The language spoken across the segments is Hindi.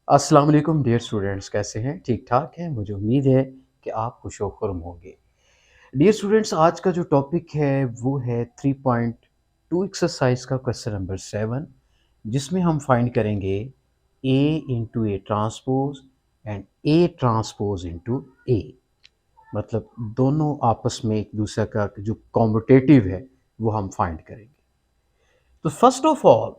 अस्सलाम वालेकुम डियर स्टूडेंट्स, कैसे हैं? ठीक-ठाक हैं? मुझे उम्मीद है कि आप खुश-ओ-खुर्म होंगे। डियर स्टूडेंट्स, आज का जो टॉपिक है वो है 3.2 एक्सरसाइज का क्वेश्चन नंबर 7, जिसमें हम फाइंड करेंगे A into A transpose and A transpose into A। मतलब दोनों आपस में एक दूसरे का जो कॉम्पिटिटिव है वो हम फाइंड करेंगे। तो first of all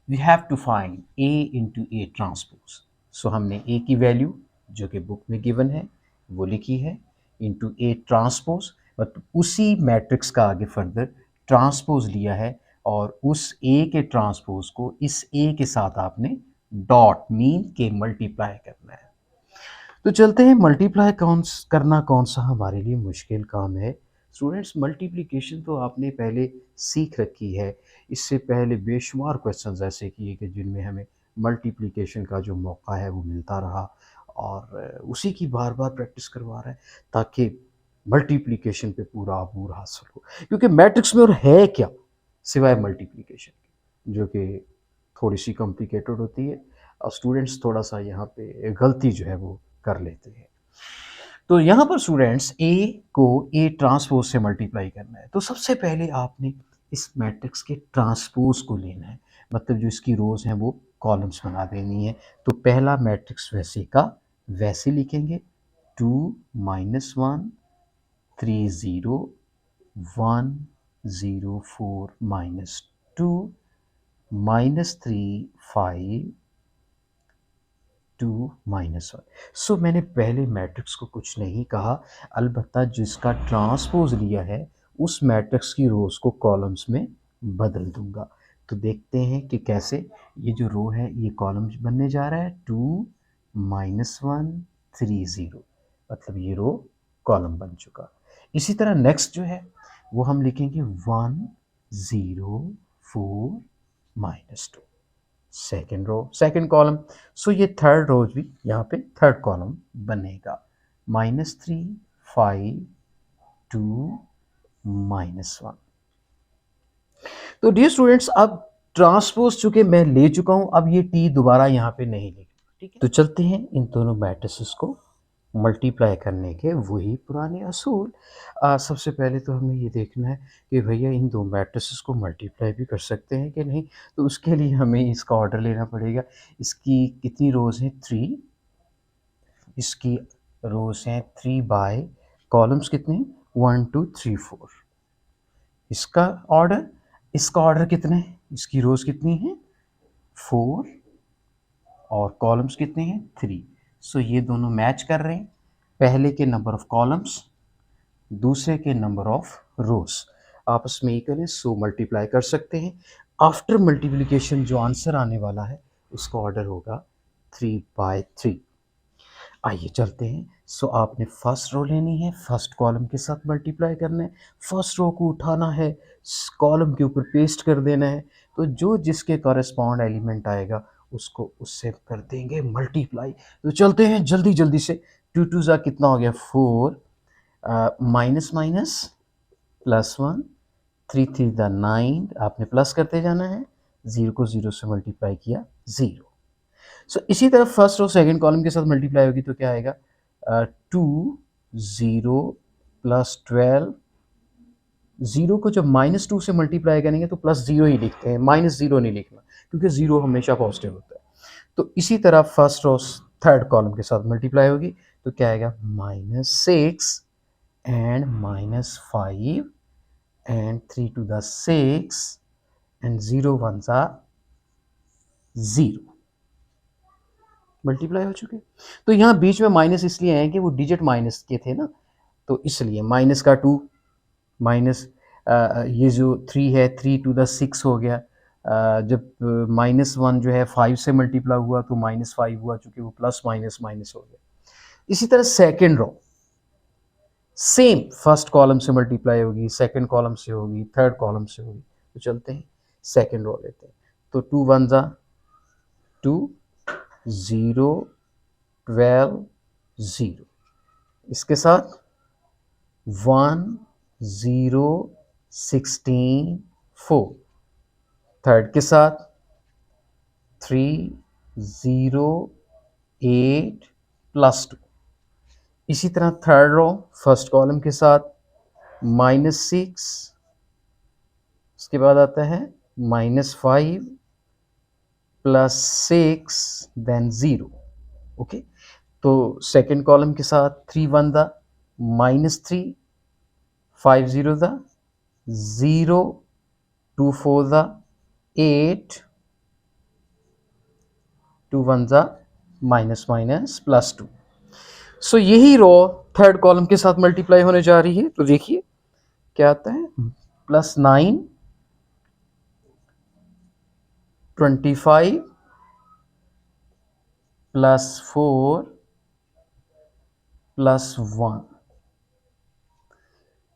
we have to find A into A transpose. So हमने ए की वैल्यू जो कि बुक में गिवन है वो लिखी है, इंटू ए ट्रांसपोज मतलब उसी मैट्रिक्स का आगे फर्दर ट्रांसपोज लिया है और उस ए के ट्रांसपोज को इस ए के साथ आपने डॉट मीन के मल्टीप्लाई करना है। तो चलते हैं, मल्टीप्लाई करना कौन सा हमारे लिए मुश्किल काम है। स्टूडेंट्स, मल्टीप्लिकेशन तो आपने पहले सीख रखी है। इससे पहले बेशुमार क्वेश्चंस ऐसे किए कि जिनमें हमें मल्टीप्लिकेशन का जो मौका है वो मिलता रहा और उसी की बार बार प्रैक्टिस करवा रहा है ताकि मल्टीप्लिकेशन पे पूरा अबूर हासिल हो। क्योंकि मैट्रिक्स में और है क्या सिवाय मल्टीप्लिकेशन के, जो कि थोड़ी सी कॉम्प्लिकेटेड होती है और स्टूडेंट्स थोड़ा सा यहाँ पे गलती जो है वो कर लेते हैं। तो यहाँ पर स्टूडेंट्स ए को ए ट्रांसपोज से मल्टीप्लाई करना है, तो सबसे पहले आपने इस मैट्रिक्स के ट्रांसपोज को लेना है, मतलब जो इसकी रोज हैं वो कॉलम्स बना देनी है। तो पहला मैट्रिक्स वैसे का वैसे लिखेंगे, 2 - 1 3 0 1 0 4 - 2 -3 5 2 - 1। सो मैंने पहले मैट्रिक्स को कुछ नहीं कहा, अलबत्ता जिसका ट्रांसपोज लिया है उस मैट्रिक्स की रोज को कॉलम्स में बदल दूंगा। तो देखते हैं कि कैसे। ये जो रो है ये कॉलम्स बनने जा रहा है, 2 - 1 3 0, मतलब ये रो कॉलम बन चुका। इसी तरह नेक्स्ट जो है वो हम लिखेंगे 1 0 4 - 2, सेकेंड रो सेकेंड कॉलम। सो ये थर्ड रो भी यहाँ पे थर्ड कॉलम बनेगा, -3 5 2 - 1। तो डियर स्टूडेंट्स, अब ट्रांसपोज चूंकि मैं ले चुका हूं, अब ये टी दोबारा यहाँ पे नहीं लिखना, ठीक है। तो चलते हैं इन दोनों मैट्रिसेस को मल्टीप्लाई करने के वही पुराने असूल। सबसे पहले तो हमें ये देखना है कि भैया इन दो मैट्रिसेस को मल्टीप्लाई भी कर सकते हैं कि नहीं। तो उसके लिए हमें इसका ऑर्डर लेना पड़ेगा। इसकी कितनी रोज हैं? 3। इसकी रोज हैं 3 बाय कॉलम्स कितने हैं? 1 2 3 4। इसका ऑर्डर, इसका ऑर्डर कितना है? इसकी रोज कितनी है? 4 और कॉलम्स कितने हैं? 3। सो ये दोनों मैच कर रहे हैं, पहले के नंबर ऑफ कॉलम्स दूसरे के नंबर ऑफ रोज आपस में इक्वल है, सो मल्टीप्लाई कर सकते हैं। आफ्टर मल्टीप्लिकेशन जो आंसर आने वाला है उसका ऑर्डर होगा 3/3। आइए चलते हैं। सो आपने फर्स्ट रो लेनी है, फर्स्ट कॉलम के साथ मल्टीप्लाई करना है, फर्स्ट रो को उठाना है, कॉलम के ऊपर पेस्ट कर देना है। तो जो जिसके कॉरेस्पॉन्ड एलिमेंट आएगा उसको उससे कर देंगे मल्टीप्लाई। तो चलते हैं जल्दी जल्दी से। 2 2 ज़ा कितना हो गया? 4, माइनस माइनस +1, 3 3 ज़ा 9, आपने प्लस करते जाना है, 0 को 0 से मल्टीप्लाई किया 0। सो इसी तरह फर्स्ट और सेकंड कॉलम के साथ मल्टीप्लाई होगी तो क्या आएगा? 2 0 +12। 0 को जब -2 से मल्टीप्लाई करेंगे तो +0 ही लिखते हैं, -0 नहीं लिखना, क्योंकि 0 हमेशा पॉजिटिव होता है। तो इसी तरह फर्स्ट और थर्ड कॉलम के साथ मल्टीप्लाई होगी तो क्या आएगा? -6 and -5 and 3 to the 6 and 0 1 ज़ा 0। मल्टीप्लाई हो चुके। तो यहाँ बीच में माइनस इसलिए है कि वो डिजिट माइनस के थे ना, तो इसलिए माइनस का 2 माइनस ये जो 3 है, 3 to the 6 हो गया। जब -1 जो है 5 से मल्टीप्लाई हुआ तो -5 हुआ, चूंकि वो प्लस माइनस माइनस हो गया। इसी तरह second row same, first column से मल्टीप्लाई होगी, सेकेंड कॉलम से होगी, थर्ड कॉलम से होगी। तो चलते हैं सेकेंड रो लेते हैं। तो 2 1 ज़ा 2, 0 12 0। इसके साथ 1 0 16 4। थर्ड के साथ 3 0 8 प्लस 2। इसी तरह थर्ड रो फर्स्ट कॉलम के साथ -6, उसके बाद आता है -5 प्लस 6 देन 0। ओके, तो सेकेंड कॉलम के साथ 3 1 द -3, 5 0 द 0, 2 4 द 8, 2 1 द -+2। सो यही रो थर्ड कॉलम के साथ मल्टीप्लाई होने जा रही है। तो देखिए क्या आता है, +9, 25 +4 +1।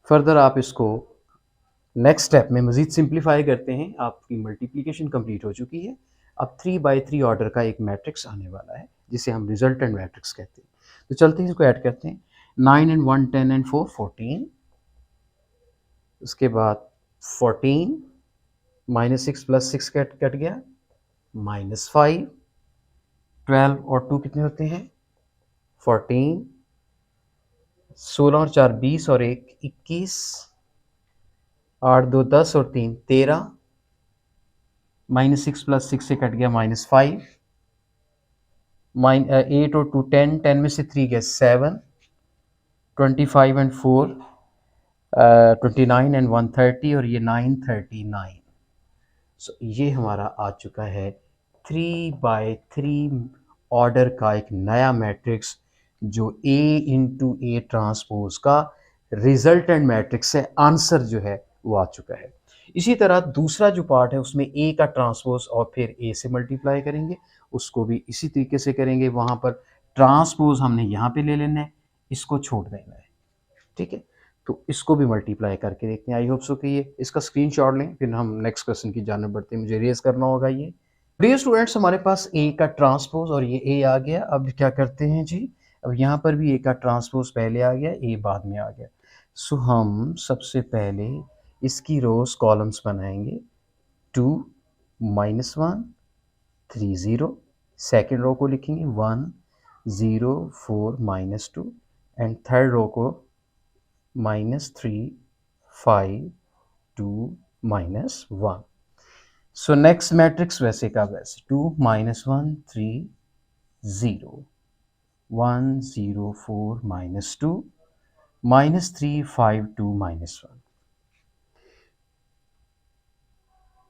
फर्दर आप इसको नेक्स्ट स्टेप में मज़ीद सिंप्लीफाई करते हैं। आपकी मल्टीप्लिकेशन कंप्लीट हो चुकी है। अब 3/3 ऑर्डर का एक मैट्रिक्स आने वाला है जिसे हम रिजल्टेंट मैट्रिक्स कहते हैं। तो चलते हैं, इसको ऐड करते हैं। 9 and 1 10 and 4 14, उसके बाद 14 -6 + 6 कट गया, -5, 12 और 2 कितने होते हैं 14, 16 और 4 20 और 1 21, 8 2 10 और 3 13, -6 + 6 से कट गया -5, 8 और 2 10, 10 में से 3 गया 7, 25 and 4 29 and 1 30 और ये 9 39। सो ये हमारा आ चुका है 3/3 ऑर्डर का एक नया मैट्रिक्स जो A इंटू A ट्रांसपोज का रिजल्टेंट मैट्रिक्स है। आंसर जो है वो आ चुका है। इसी तरह दूसरा जो पार्ट है उसमें A का ट्रांसपोज और फिर A से मल्टीप्लाई करेंगे, उसको भी इसी तरीके से करेंगे। वहाँ पर ट्रांसपोज हमने यहाँ पे ले लेना है, इसको छोड़ देना है, ठीक है। तो इसको भी मल्टीप्लाई करके देखते हैं। आई होप सो कि ये इसका स्क्रीनशॉट लें, फिर हम नेक्स्ट क्वेश्चन की जानब बढ़ते हैं। मुझे रेज करना होगा ये। डियर स्टूडेंट्स, हमारे पास ए का ट्रांसपोज और ये ए आ गया। अब क्या करते हैं जी, अब यहाँ पर भी ए का ट्रांसपोज पहले आ गया, ए बाद में आ गया। सो हम सबसे पहले इसकी रोज कॉलम्स बनाएंगे। 2 -1 3 0, सेकेंड रो को लिखेंगे 1 0 4 -2 एंड थर्ड रो को -3 5 2 -1। सो नेक्स्ट मैट्रिक्स वैसे का वैसे 2 -1 3 0 1 0 4 -2 -3 5 2 -1।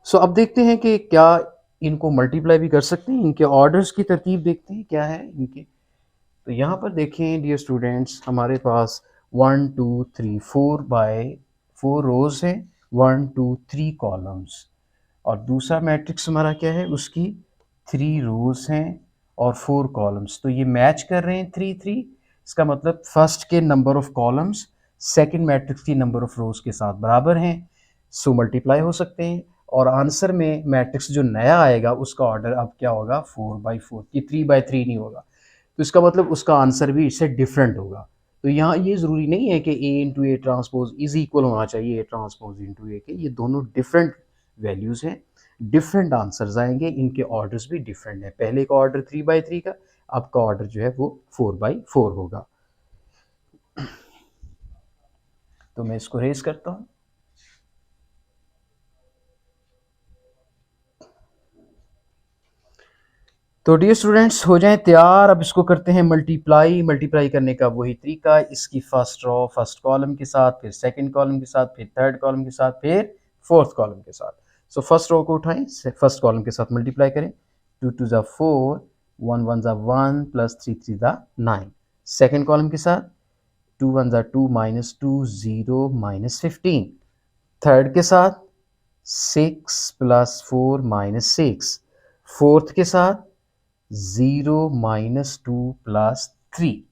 सो अब देखते हैं कि क्या इनको मल्टीप्लाई भी कर सकते हैं। इनके ऑर्डर्स की तरतीब देखते हैं क्या है इनके। तो यहाँ पर देखें डियर स्टूडेंट्स, हमारे पास 1 2 3 4 रोज हैं, 1 2 3 कॉलम्स। और दूसरा मैट्रिक्स हमारा क्या है, उसकी 3 रोज हैं और 4 कॉलम्स। तो ये मैच कर रहे हैं 3 3। इसका मतलब फर्स्ट के number of columns second matrix की नंबर ऑफ रोज के साथ बराबर हैं, सो मल्टीप्लाई हो सकते हैं। और आंसर में मैट्रिक्स जो नया आएगा उसका ऑर्डर अब क्या होगा 4/4, ये 3/3 नहीं होगा। तो इसका मतलब उसका आंसर भी इससे डिफरेंट होगा। तो यहाँ ये ज़रूरी नहीं है कि A into A transpose is equal होना चाहिए A ट्रांसपोज इंटू ए के। ये दोनों डिफरेंट वैल्यूज़ हैं, डिफरेंट आंसर्स आएंगे, इनके ऑर्डर्स भी डिफरेंट हैं। पहले का ऑर्डर 3/3 का, अब का ऑर्डर जो है वो 4/4 होगा। तो मैं इसको रेज करता हूँ। तो डियर स्टूडेंट्स, हो जाएं तैयार। अब इसको करते हैं मल्टीप्लाई करने का वही तरीका। इसकी फर्स्ट रो फर्स्ट कॉलम के साथ, फिर सेकंड कॉलम के साथ, फिर थर्ड कॉलम के साथ, फिर फोर्थ कॉलम के साथ। सो फर्स्ट रो को उठाएं, फर्स्ट कॉलम के साथ मल्टीप्लाई करें। 2 2 ज़ा 4, 1 1 ज़ा 1 प्लस 3 3 ज़ा 9। सेकंड कॉलम के साथ 2 1 ज़ा 2 -2 0 -15। थर्ड के साथ 6 + 4 -6। फोर्थ के साथ 0 -2 + 3।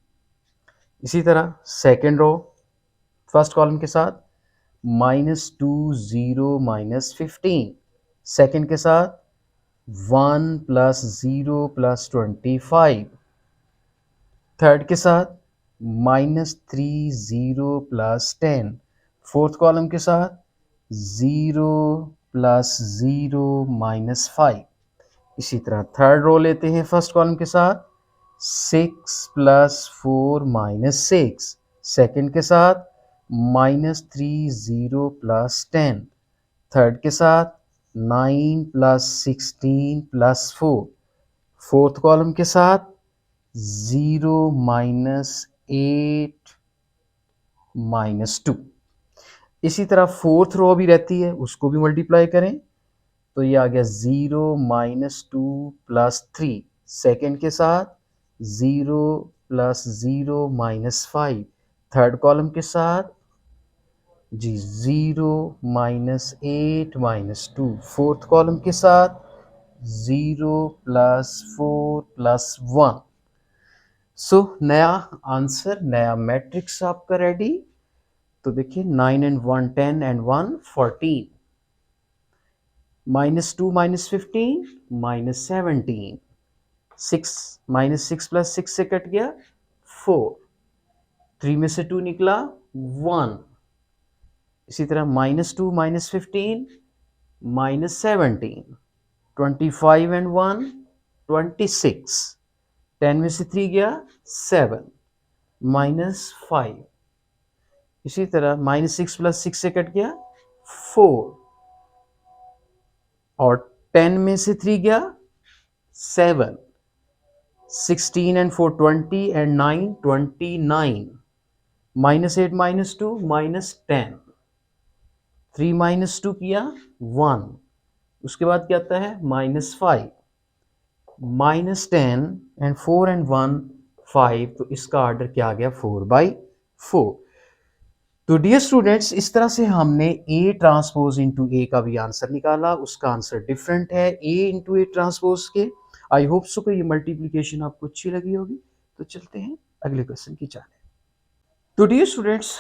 इसी तरह सेकेंड रो फर्स्ट कॉलम के साथ -2 0 -15। सेकेंड के साथ 1 + 0 + 25। थर्ड के साथ -3 0 + 10। फोर्थ कॉलम के साथ 0 + 0 -5। इसी तरह थर्ड रो लेते हैं फर्स्ट कॉलम के साथ 6 + 4 - 6, सेकंड के साथ -3 0 + 10, थर्ड के साथ 9 + 16 + 4, फोर्थ कॉलम के साथ 0 - 8 - 2। इसी तरह फोर्थ रो भी रहती है, उसको भी मल्टीप्लाई करें तो ये आ गया 0 - 2 + 3, सेकेंड के साथ 0 + 0 - 5, थर्ड कॉलम के साथ जी 0 - 8 - 2, फोर्थ कॉलम के साथ 0 + 4 + 1। सो नया आंसर, नया मैट्रिक्स आपका रेडी। तो देखिए 9 and 1 10 and 1 14, -2 - 15 -17, 6 -6 + 6 से कट गया 4, 3 में से 2 निकला 1। इसी तरह -2 - 15 -17, 25 and 1 26, 10 में से 3 गया 7, -5। इसी तरह -6 + 6 से कट गया 4, और 10 में से 3 गया 7, 16 and 4 20 and 9 29, -8 - 2 -10, 3 - 2 किया 1, उसके बाद क्या आता है -5, -10 and 4 and 1 5, तो इसका ऑर्डर क्या आ गया 4/4। तो डियर स्टूडेंट्स, इस तरह से हमने A ट्रांसपोज इंटू ए का भी आंसर निकाला। उसका आंसर डिफरेंट है A इंटू ए ट्रांसपोज के। आई होप सो कि ये मल्टीप्लिकेशन आपको अच्छी लगी होगी। तो चलते हैं अगले क्वेश्चन की जाने। तो डियर स्टूडेंट्स,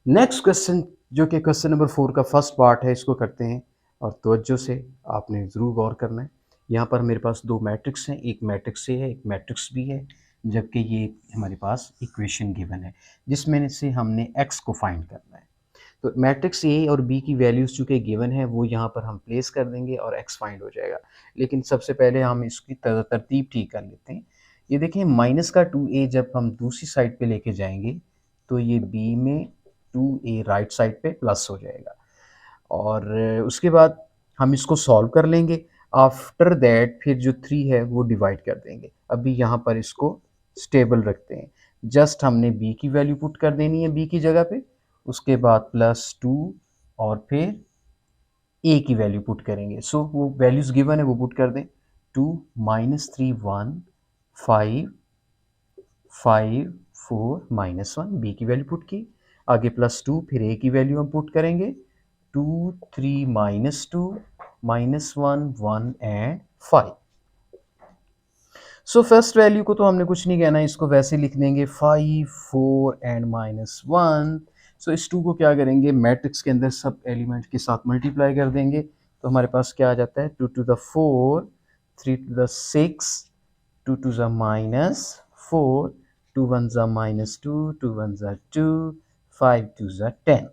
नेक्स्ट क्वेश्चन जो कि क्वेश्चन नंबर 4 का फर्स्ट पार्ट है, इसको करते हैं और तवज्जो से आपने ज़रूर गौर करना है। यहाँ पर मेरे पास दो मैट्रिक्स हैं, एक मैट्रिक्स ए है, एक मैट्रिक्स बी है, जबकि ये हमारे पास इक्वेशन गिवन है जिसमें से हमने एक्स को फाइंड करना है। तो मैट्रिक्स ए और बी की वैल्यूज़ चूँकि गिवन है वो यहाँ पर हम प्लेस कर देंगे और एक्स फाइंड हो जाएगा। लेकिन सबसे पहले हम इसकी तरतीब ठीक कर लेते हैं। ये देखें माइनस का 2a जब हम दूसरी साइड पे लेके जाएंगे तो ये b में 2a राइट साइड पे प्लस हो जाएगा, और उसके बाद हम इसको सॉल्व कर लेंगे। आफ्टर दैट फिर जो 3 है वो डिवाइड कर देंगे। अभी यहाँ पर इसको स्टेबल रखते हैं। जस्ट हमने b की वैल्यू पुट कर देनी है b की जगह पे, उसके बाद +2 और फिर a की वैल्यू पुट करेंगे। सो वो वैल्यूज़ गिवन है वो पुट कर दें। 2 -3 1 5 5 4 -1, b की वैल्यू पुट की, आगे +2, फिर a की वैल्यू हम पुट करेंगे 2 3 -2 -1 1 एंड 5। सो फर्स्ट वैल्यू को तो हमने कुछ नहीं कहना है, इसको वैसे लिख देंगे 5 4 एंड -1। सो इस 2 को क्या करेंगे, मैट्रिक्स के अंदर सब एलिमेंट के साथ मल्टीप्लाई कर देंगे। तो हमारे पास क्या आ जाता है 2 to the 4, 3 to the 6, 2 to the -4, 2 1s are -2, 2 1s are 2, 5 2s are 10।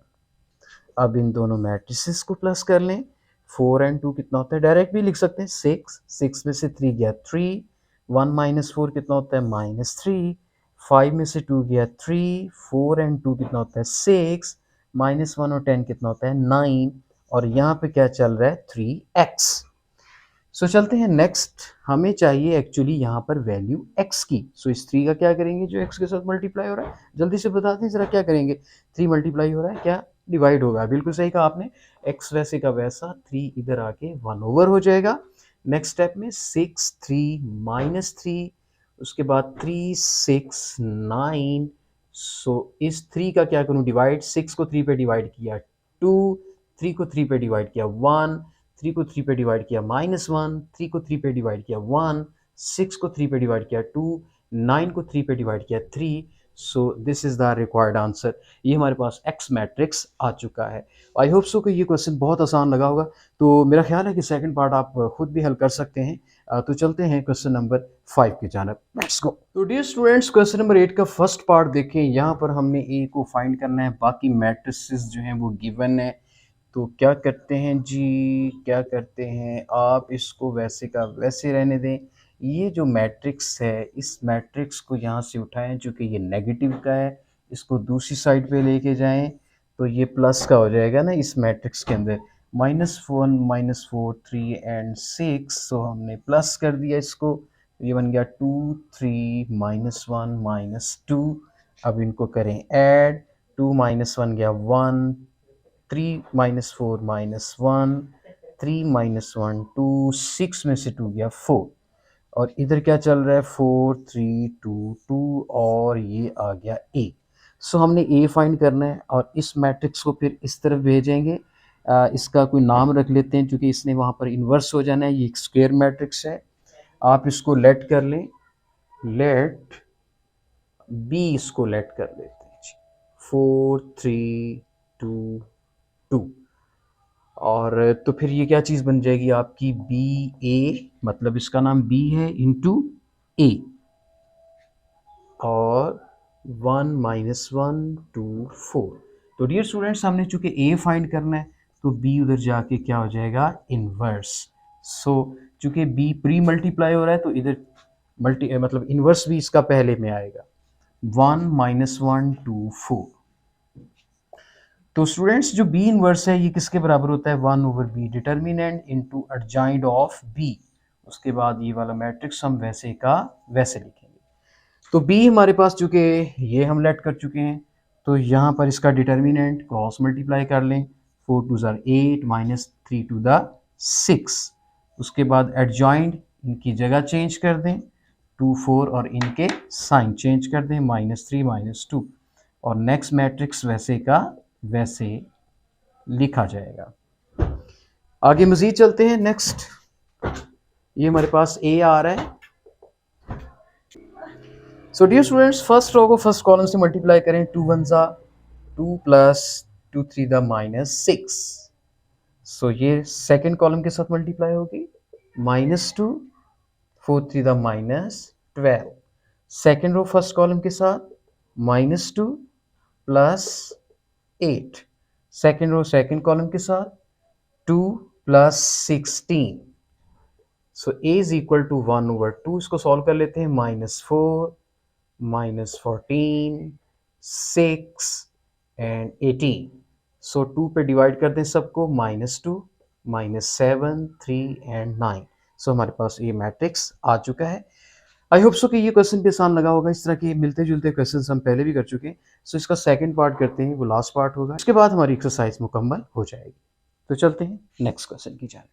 अब इन दोनों मैट्रिसेस को प्लस कर लें। 4 एंड 2 कितना होता है, डायरेक्ट भी लिख सकते हैं 6, 6 में से 3 गया 3, 1 - 4 कितना होता है -3, 5 में से 2 गया 3, 4 एंड 2 कितना होता है 6, -1 और 10 कितना होता है 9, और यहाँ पे क्या चल रहा है 3x। सो चलते हैं नेक्स्ट। हमें चाहिए एक्चुअली यहाँ पर वैल्यू x की। सो इस 3 का क्या करेंगे जो x के साथ मल्टीप्लाई हो रहा है, जल्दी से बता दें ज़रा क्या करेंगे। 3 मल्टीप्लाई हो रहा है, क्या डिवाइड होगा, बिल्कुल सही कहा आपने। x वैसे का वैसा, 3 इधर आके 1/, हो जाएगा। नेक्स्ट स्टेप में 6 3 -3, उसके बाद 3 6 9। सो इस 3 का क्या करूँ डिवाइड, 6 को 3 पे डिवाइड किया 2, 3 को 3 पे डिवाइड किया 1, 3 को 3 पे डिवाइड किया -1, 3 को 3 पे डिवाइड किया 1, 6 को 3 पे डिवाइड किया 2, 9 को 3 पे डिवाइड किया 3। So this is the required answer. ये हमारे पास एक्स मैट्रिक्स आ चुका है। आई होप सो कि ये क्वेश्चन बहुत आसान लगा होगा। तो मेरा ख्याल है कि सेकंड पार्ट आप खुद भी हल कर सकते हैं। तो चलते हैं क्वेश्चन नंबर 5 की जानब। Let's go. तो डियर स्टूडेंट्स, क्वेश्चन नंबर 8 का फर्स्ट पार्ट देखें। यहाँ पर हमने ए को फाइंड करना है, बाकी मैट्रिसेस जो हैं वो गिवन है। तो क्या करते हैं जी, क्या करते हैं, आप इसको वैसे का वैसे रहने दें। ये जो मैट्रिक्स है इस मैट्रिक्स को यहाँ से उठाएं, चूँकि ये नेगेटिव का है, इसको दूसरी साइड पे लेके जाएं तो ये प्लस का हो जाएगा ना इस मैट्रिक्स के अंदर। -1 -4 3 एंड 6, सो हमने प्लस कर दिया इसको, ये बन गया 2 3 -1 -2। अब इनको करें ऐड, 2 -1 गया 1, 3 -4 -1, 3 -1 2, 6 में से 2 गया 4, और इधर क्या चल रहा है 4 3 2 2, और ये आ गया ए। सो हमने ए फाइंड करना है और इस मैट्रिक्स को फिर इस तरफ भेजेंगे। इसका कोई नाम रख लेते हैं क्योंकि इसने वहाँ पर इन्वर्स हो जाना है, ये एक स्क्वायर मैट्रिक्स है। आप इसको लेट कर लें, लेट बी, इसको लेट कर लेते हैं जी, 4 3 2 2, और तो फिर ये क्या चीज़ बन जाएगी आपकी बी ए, मतलब इसका नाम बी है इंटू ए, और 1 -1 2 4। तो डियर स्टूडेंट्स हमने चूंकि ए फाइंड करना है तो बी उधर जाके क्या हो जाएगा इनवर्स। सो चूंकि बी प्री मल्टीप्लाई हो रहा है तो इधर मतलब इनवर्स भी इसका पहले में आएगा, 1 -1 2 4। तो स्टूडेंट्स जो बी इनवर्स है ये किसके बराबर होता है 1/b determinant into adjoint of B. उसके बाद ये वाला मैट्रिक्स हम वैसे का वैसे लिखेंगे। तो बी हमारे पास चूंकि ये हम लेट कर चुके हैं तो यहाँ पर इसका डिटर्मिनेंट क्रॉस मल्टीप्लाई कर लें, 4 2 8 -3 टू द 6। उसके बाद एडजॉइंट इनकी जगह चेंज कर दें, 2 4, और इनके साइन चेंज कर दें, -3 -2, और नेक्स्ट मैट्रिक्स वैसे का वैसे लिखा जाएगा। आगे मजीद चलते हैं। नेक्स्ट ये हमारे पास ए आ रहा है। So dear students first row को फर्स्ट कॉलम से मल्टीप्लाई करें, 2 1 ज़ा 2 प्लस 2 3 द -6। सो ये सेकेंड कॉलम के साथ मल्टीप्लाई होगी, -2 4 3 the -12। Second row first column के साथ -2 plus 8। Second row second column के साथ 2 plus 16। So a is equal to 1/2। इसको सॉल्व कर लेते हैं, -4 -14 6 एंड 18। सो 2 पे डिवाइड कर दें सबको, -2 -7 3 एंड 9। सो हमारे पास ये मैट्रिक्स आ चुका है। आई होप सो कि ये क्वेश्चन भी आसान लगा होगा। इस तरह के मिलते जुलते क्वेश्चन हम पहले भी कर चुके हैं। सो इसका सेकंड पार्ट करते हैं, वो लास्ट पार्ट होगा, उसके बाद हमारी एक्सरसाइज मुकम्मल हो जाएगी। तो चलते हैं नेक्स्ट क्वेश्चन की जाए।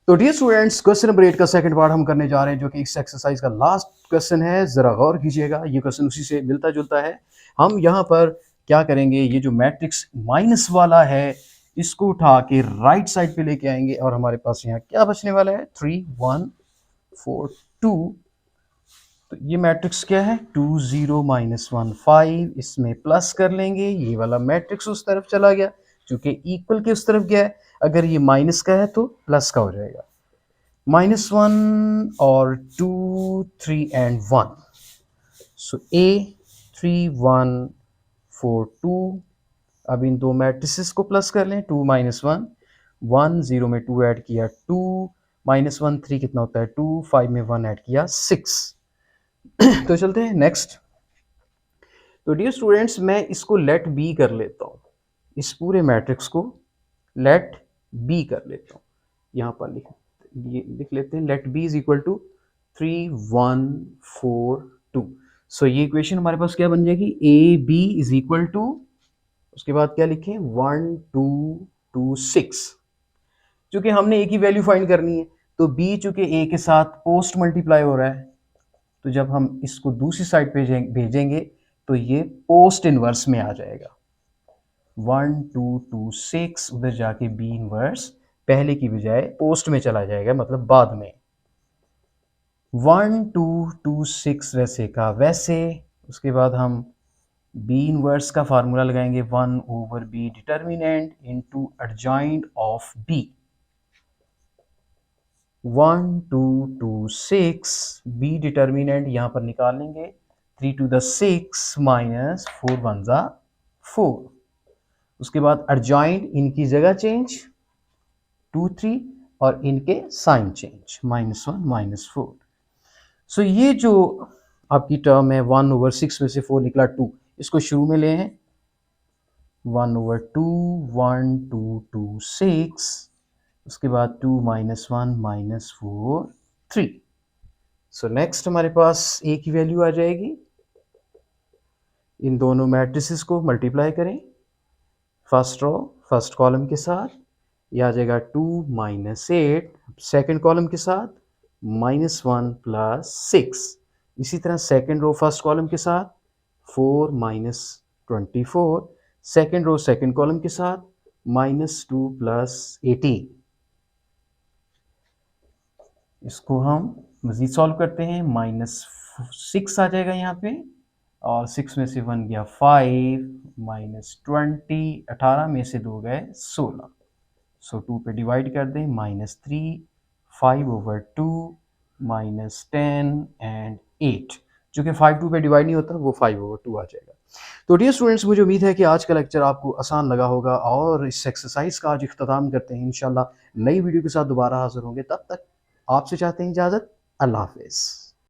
तो डियर स्टूडेंट्स क्वेश्चन नंबर 8 का सेकंड पार्ट हम करने जा रहे हैं, जो कि इस एक्सरसाइज का लास्ट क्वेश्चन है। जरा गौर कीजिएगा, ये क्वेश्चन उसी से मिलता जुलता है। हम यहाँ पर क्या करेंगे, ये जो मैट्रिक्स माइनस वाला है इसको उठा के राइट साइड पे लेके आएंगे, और हमारे पास यहाँ क्या बचने वाला है 3 1 4 2। तो ये मैट्रिक्स क्या है 2 0 -1 5, इसमें प्लस कर लेंगे, ये वाला मैट्रिक्स उस तरफ चला गया, क्योंकि इक्वल के उस तरफ गया है। अगर ये माइनस का है तो प्लस का हो जाएगा, -1 और 2 3 एंड 1। So a 3 1 4 2। अब इन दो मैट्रिसेस को प्लस कर लें, 2 -1 1 0 में 2 ऐड किया 2 -1 3 कितना होता है 2 5 में 1 ऐड किया 6। तो चलते हैं नेक्स्ट। तो डियर स्टूडेंट्स मैं इसको लेट बी कर लेता हूँ, इस पूरे मैट्रिक्स को लेट बी कर लेता हूँ। यहाँ पर लिख लेते हैं, let B is equal to 3 1 4 2। So ये इक्वेशन हमारे पास क्या बन जाएगी, A B is equal to, उसके बाद क्या लिखें 1 2 2 6। चूंकि हमने ए की वैल्यू फाइंड करनी है तो बी चूंकि ए के साथ पोस्ट मल्टीप्लाई हो रहा है, तो जब हम इसको दूसरी साइड पे भेजेंगे तो ये पोस्ट इनवर्स में आ जाएगा, 1 2 2 6, उधर जाके बी इनवर्स पहले की बजाय पोस्ट में चला जाएगा, मतलब बाद में। 1 2 2 6 वैसे का वैसे। उसके बाद हम बी इनवर्स का फार्मूला लगाएंगे, 1/b determinant into adjoint of B, 1 2 2 6 B determinant यहाँ पर निकाल लेंगे, 3 to the 6 माइनस 4 1 ज़ा 4। उसके बाद एडजॉइंट इनकी जगह चेंज 2 3, और इनके साइन चेंज, -1 -4। सो ये जो आपकी टर्म है 1/6 में से 4 निकला 2, इसको शुरू में ले हैं 1/2 1 2 2 6, उसके बाद 2 - 1 - 4 3। सो नेक्स्ट हमारे पास a की वैल्यू आ जाएगी, इन दोनों मैट्रिसेस को मल्टीप्लाई करें फर्स्ट रो फर्स्ट कॉलम के साथ, यह आ जाएगा 2 - 8 सेकेंड कॉलम के साथ -1 + 6। इसी तरह सेकेंड रो फर्स्ट कॉलम के साथ 4 - 24, सेकेंड रो सेकेंड कॉलम के साथ -2 + 18। इसको हम मज़ीद सॉल्व करते हैं, -6 आ जाएगा यहाँ पे, और 6 में से 1 गया 5 -20, 18 में से 2 गए 16। सो 2 पे डिवाइड कर दें, -3 5/2 -10 एंड 8, जो कि 5 2 पे डिवाइड नहीं होता, वो 5/2 आ जाएगा। तो डियर स्टूडेंट्स, मुझे उम्मीद है कि आज का लेक्चर आपको आसान लगा होगा, और इस एक्सरसाइज का आज इख्तिताम करते हैं। इंशाल्लाह नई वीडियो के साथ दोबारा हाजिर होंगे, तब तक आपसे चाहते हैं इजाज़त। अल्लाह हाफ़िज़।